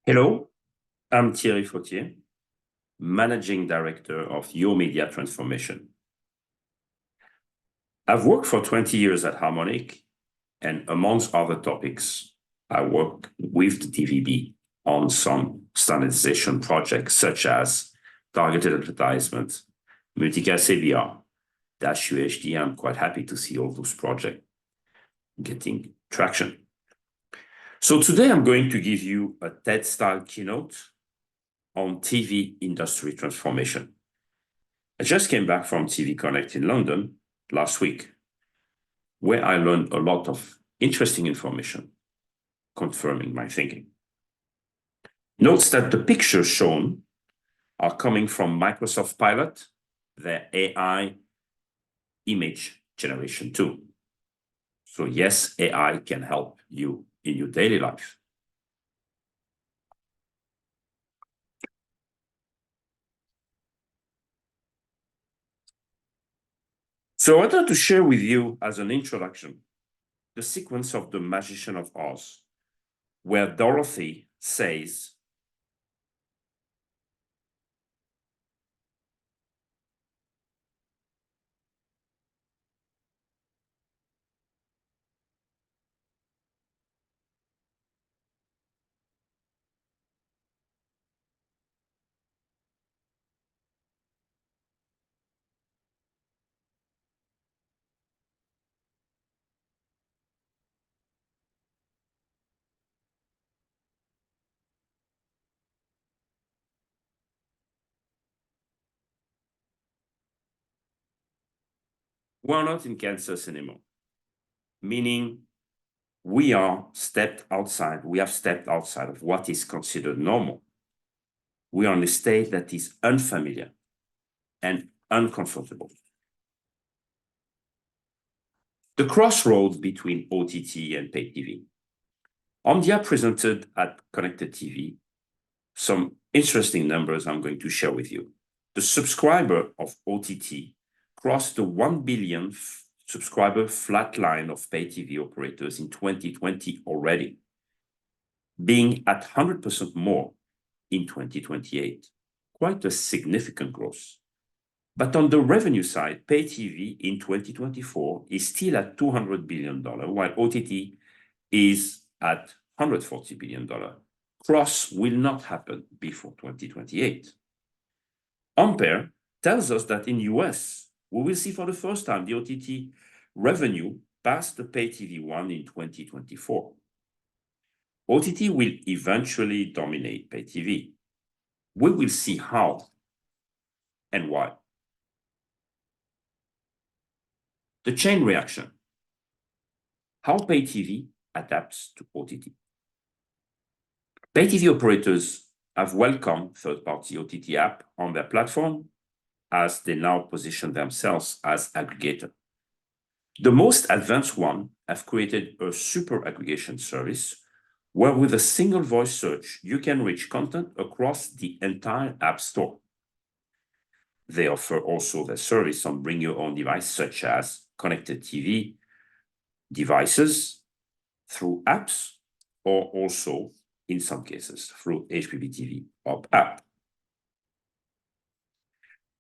Hello, I'm Thierry Fautier, Managing Director of Your Media Transformation. I've worked for 20 years at Harmonic, and amongst other topics, I work with the DVB on some standardization projects such as targeted advertisement, multicast AVOD, UHD. I'm quite happy to see all those projects getting traction. So today I'm going to give you a TED-style keynote on TV industry transformation. I just came back from TV Connect in London last week, where I learned a lot of interesting information, confirming my thinking. Note that the pictures shown are coming from Microsoft Pilot, their AI image generation tool. So yes, AI can help you in your daily life. So I wanted to share with you as an introduction the sequence of The Magician of Oz, where Dorothy says, we're not in Kansas anymore, meaning we have stepped outside of what is considered normal. We are in a state that is unfamiliar and uncomfortable. The crossroads between OTT and pay TV. Omdia presented at Connected TV some interesting numbers I'm going to share with you. The subscriber of OTT crossed the 1 billion subscriber flat line of pay TV operators in 2020 already, being at 100% more in 2028. Quite a significant growth. But on the revenue side, pay TV in 2024 is still at $200 billion, while OTT is at $140 billion. Cross will not happen before 2028. Ampere tells us that in the US, we will see for the first time the OTT revenue pass the pay TV one in 2024. OTT will eventually dominate pay TV. We will see how and why. The chain reaction. How pay TV adapts to OTT. Pay TV operators have welcomed third-party OTT app on their platform as they now position themselves as aggregator. The most advanced one have created a super aggregation service where with a single voice search, you can reach content across the entire app store. They offer also their service on bring your own device, such as connected TV devices through apps, or also in some cases through HbbTV app.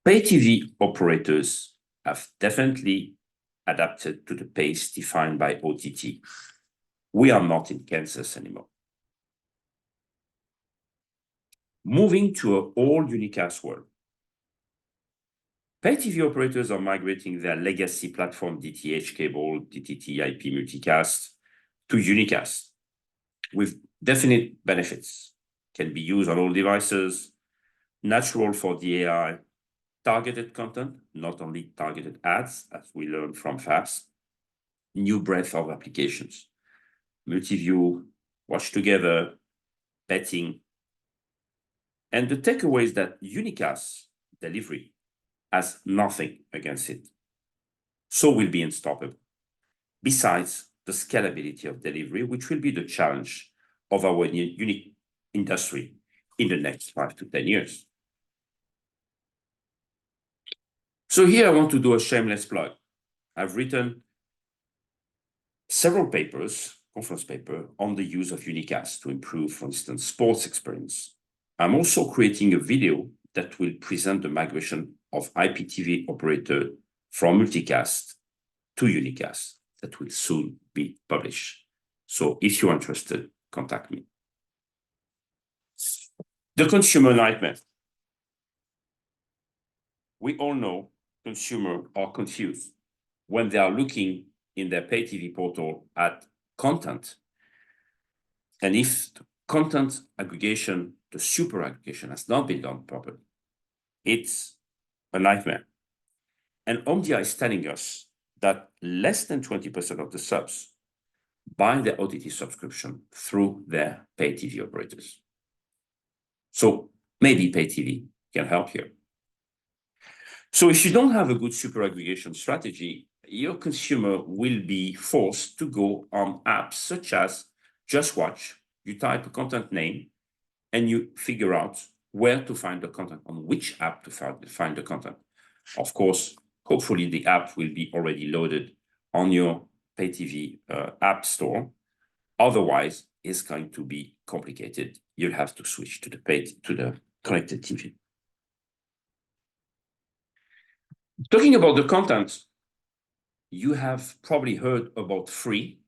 Pay TV operators have definitely adapted to the pace defined by OTT. We are not in Kansas anymore. Moving to an all unicast world. Pay TV operators are migrating their legacy platform DTH cable, DTT IP multicast to unicast with definite benefits. Can be used on all devices, natural for the AI, targeted content, not only targeted ads, as we learned from FABs, new breadth of applications, multi-view, watch together, betting. And the takeaway is that unicast delivery has nothing against it. So will be unstoppable. Besides the scalability of delivery, which will be the challenge of our unique industry in the next 5 to 10 years. So here I want to do a shameless plug. I've written several papers conference paper on the use of unicast to improve, for instance, sports experience. I'm also creating a video that will present the migration of IPTV operator from multicast to unicast that will soon be published. So if you're interested, contact me. The consumer nightmare. We all know consumers are confused when they are looking in their pay TV portal at content. And if the content aggregation, the super aggregation has not been done properly, it's a nightmare. And Omdia is telling us that less than 20% of the subs buy their OTT subscription through their pay TV operators. So maybe pay TV can help here. So if you don't have a good super aggregation strategy, your consumer will be forced to go on apps such as Just Watch. You type a content name and you figure out where to find the content, on which app to find the content. Of course, hopefully the app will be already loaded on your pay TV app store. Otherwise, it's going to be complicated. You'll have to switch to the connected TV. Talking about the content, you have probably heard about Free,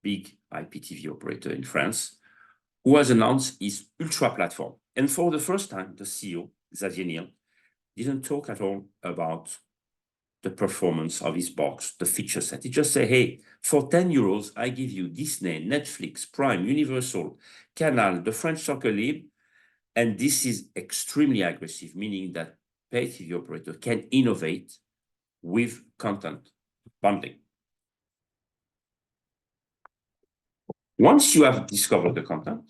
big IPTV operator in France, who has announced his Ultra platform. And for the first time, the CEO, Xavier Niel, didn't talk at all about the performance of his box, the feature set. He just said, hey, for 10 euros, I give you Disney, Netflix, Prime, Universal, Canal, the French Soccer League. And this is extremely aggressive, meaning that pay TV operator can innovate with content bundling. Once you have discovered the content,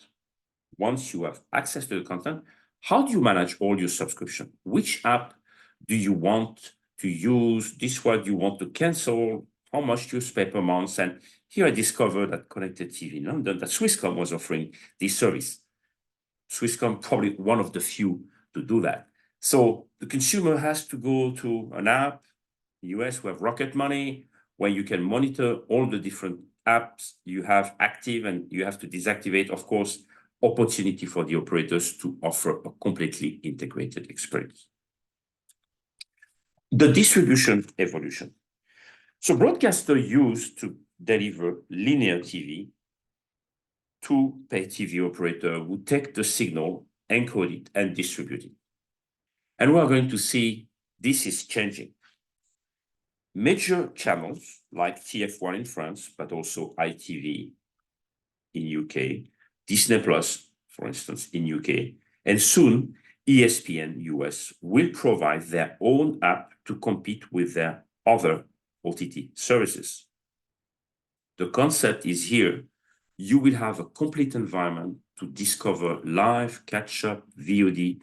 once you have access to the content, how do you manage all your subscription? Which app do you want to use? This one you want to cancel? How much do you pay per month? And here I discovered that Connected TV in London, that Swisscom was offering this service. Swisscom probably one of the few to do that. So the consumer has to go to an app. In the US, we have Rocket Money, where you can monitor all the different apps you have active and you have to deactivate, of course, opportunity for the operators to offer a completely integrated experience. The distribution evolution. So broadcasters used to deliver linear TV to pay TV operator who take the signal, encode it, and distribute it. And we are going to see this is changing. Major channels like TF1 in France, but also ITV in UK, Disney Plus, for instance, in UK, and soon ESPN US will provide their own app to compete with their other OTT services. The concept is here. You will have a complete environment to discover live, catch-up, VOD,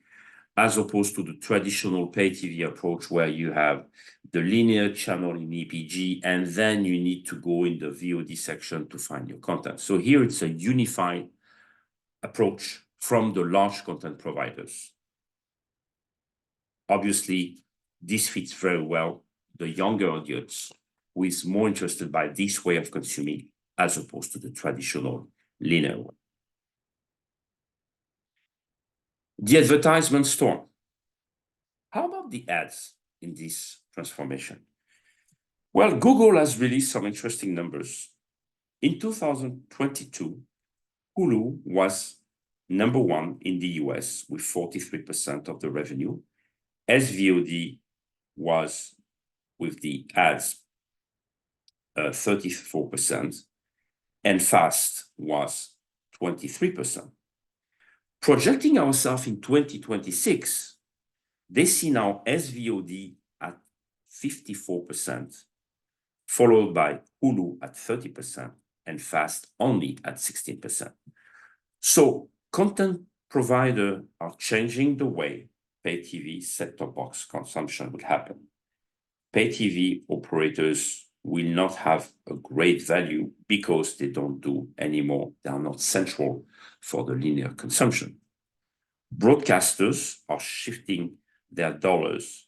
as opposed to the traditional pay TV approach where you have the linear channel in EPG, and then you need to go in the VOD section to find your content. So here it's a unified approach from the large content providers. Obviously, this fits very well the younger audience who is more interested by this way of consuming as opposed to the traditional linear one. The advertisement storm. How about the ads in this transformation? Well, Google has released some interesting numbers. In 2022, Hulu was number one in the US with 43% of the revenue. SVOD was, with the ads, 34%, and FAST was 23%. Projecting ourselves in 2026, they see now SVOD at 54%, followed by Hulu at 30%, and FAST only at 16%. So content providers are changing the way pay TV set-top box consumption will happen. Pay TV operators will not have a great value because they don't do anymore. They are not central for the linear consumption. Broadcasters are shifting their dollars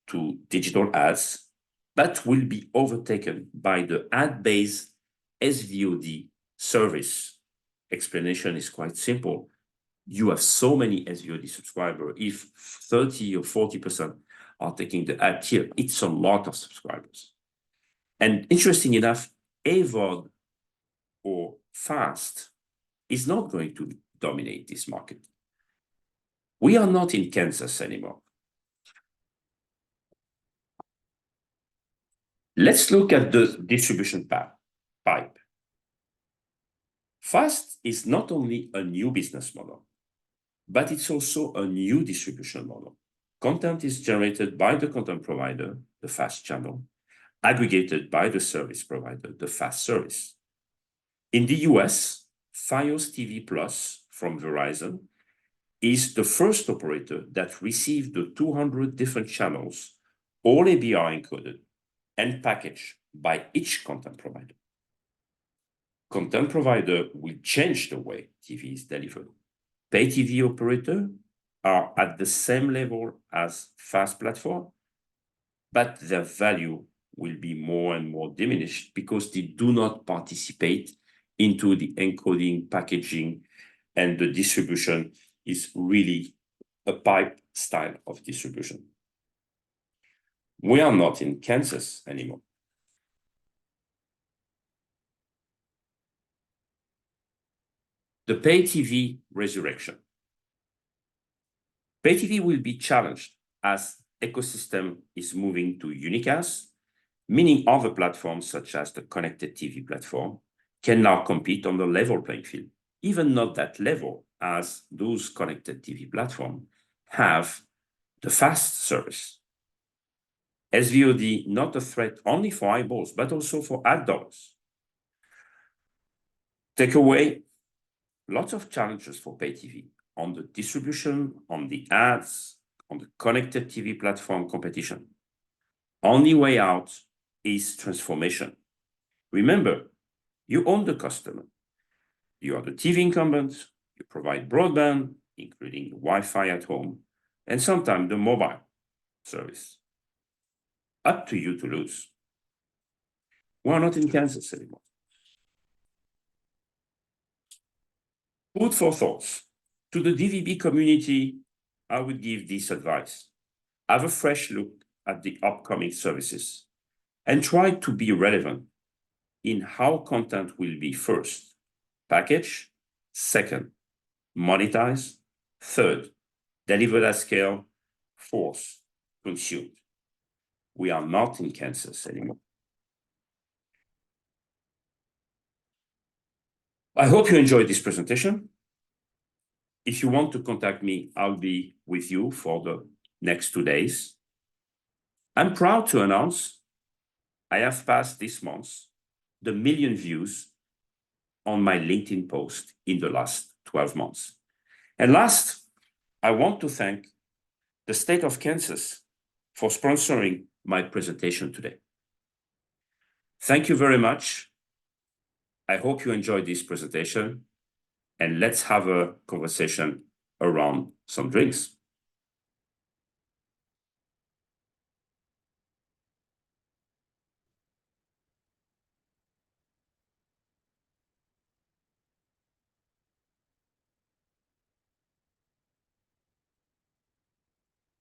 to digital ads, but will be overtaken by the ad-based SVOD service. Explanation is quite simple. You have so many SVOD subscribers. If 30 or 40% are taking the ad tier, it's a lot of subscribers. And interesting enough, AVOD or FAST is not going to dominate this market. We are not in Kansas anymore. Let's look at the distribution pipe. FAST is not only a new business model, but it's also a new distribution model. Content is generated by the content provider, the FAST channel, aggregated by the service provider, the FAST service. In the US, Fios TV Plus from Verizon is the first operator that received the 200 different channels, all ABR encoded and packaged by each content provider. Content provider will change the way TV is delivered. Pay TV operators are at the same level as FAST platform, but their value will be more and more diminished because they do not participate into the encoding, packaging, and the distribution is really a pipe style of distribution. We are not in Kansas anymore. The pay TV resurrection. Pay TV will be challenged as ecosystem is moving to unicast, meaning other platforms such as the connected TV platform can now compete on the level playing field, even not that level as those connected TV platforms have the FAST service. SVOD not a threat only for eyeballs, but also for ad dollars. Takeaway, lots of challenges for pay TV on the distribution, on the ads, on the connected TV platform competition. Only way out is transformation. Remember, you own the customer. You are the TV incumbent, you provide broadband, including Wi-Fi at home, and sometimes the mobile service. Up to you to lose. We're not in Kansas anymore. Food for thoughts. To the DVB community, I would give this advice. Have a fresh look at the upcoming services and try to be relevant in how content will be first, packaged, second, monetized, third, delivered at scale, fourth, consumed. We are not in Kansas anymore. I hope you enjoyed this presentation. If you want to contact me, I'll be with you for the next 2 days. I'm proud to announce I have passed this month the 1 million views on my LinkedIn post in the last 12 months. And last, I want to thank the state of Kansas for sponsoring my presentation today. Thank you very much. I hope you enjoyed this presentation, and let's have a conversation around some drinks.